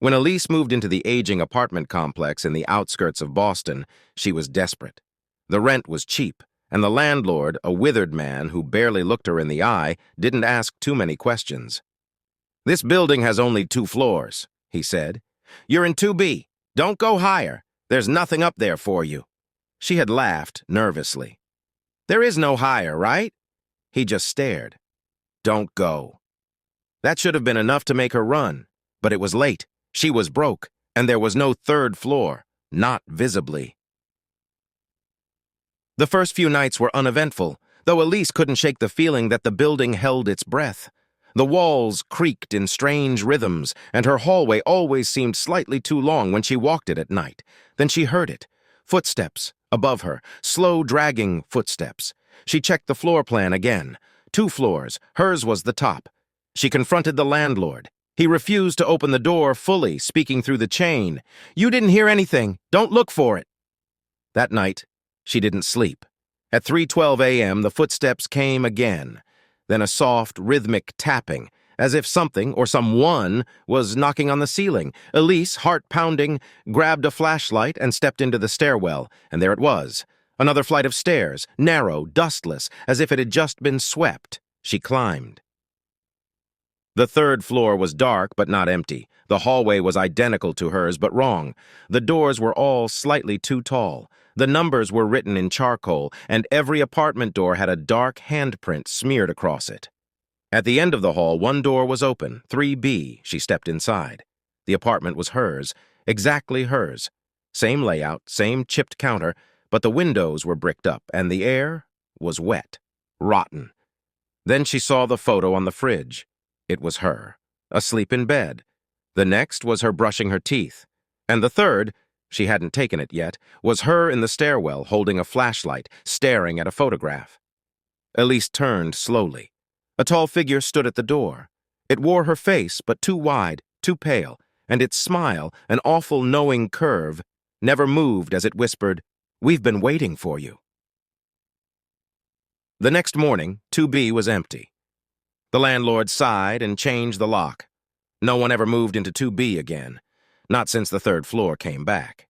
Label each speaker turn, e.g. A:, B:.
A: When Elise moved into the aging apartment complex in the outskirts of Boston, she was desperate. The rent was cheap, and the landlord, a withered man who barely looked her in the eye, didn't ask too many questions. "This building has only 2 floors," he said. "You're in 2B. Don't go higher. There's nothing up there for you." She had laughed nervously. "There is no higher, right?" He just stared. "Don't go." That should have been enough to make her run, but it was late. She was broke, and there was no 3rd floor, not visibly. The first few nights were uneventful, though Elise couldn't shake the feeling that the building held its breath. The walls creaked in strange rhythms, and her hallway always seemed slightly too long when she walked it at night. Then she heard it. Footsteps above her, slow, dragging footsteps. She checked the floor plan again. 2 floors, hers was the top. She confronted the landlord. He refused to open the door fully, speaking through the chain. "You didn't hear anything. Don't look for it." That night, she didn't sleep. At 3:12 a.m., the footsteps came again. Then a soft, rhythmic tapping, as if something or someone was knocking on the ceiling. Elise, heart pounding, grabbed a flashlight and stepped into the stairwell, and there it was. Another flight of stairs, narrow, dustless, as if it had just been swept. She climbed. The 3rd floor was dark but not empty. The hallway was identical to hers but wrong. The doors were all slightly too tall. The numbers were written in charcoal, and every apartment door had a dark handprint smeared across it. At the end of the hall, one door was open, 3B. She stepped inside. The apartment was hers, exactly hers. Same layout, same chipped counter, but the windows were bricked up, and the air was wet, rotten. Then she saw the photo on the fridge. It was her, asleep in bed. The next was her brushing her teeth. And the third, she hadn't taken it yet, was her in the stairwell holding a flashlight, staring at a photograph. Elise turned slowly. A tall figure stood at the door. It wore her face, but too wide, too pale, and its smile, an awful knowing curve, never moved as it whispered, "We've been waiting for you." The next morning, 2B was empty. The landlord sighed and changed the lock. No one ever moved into 2B again, not since the 3rd floor came back.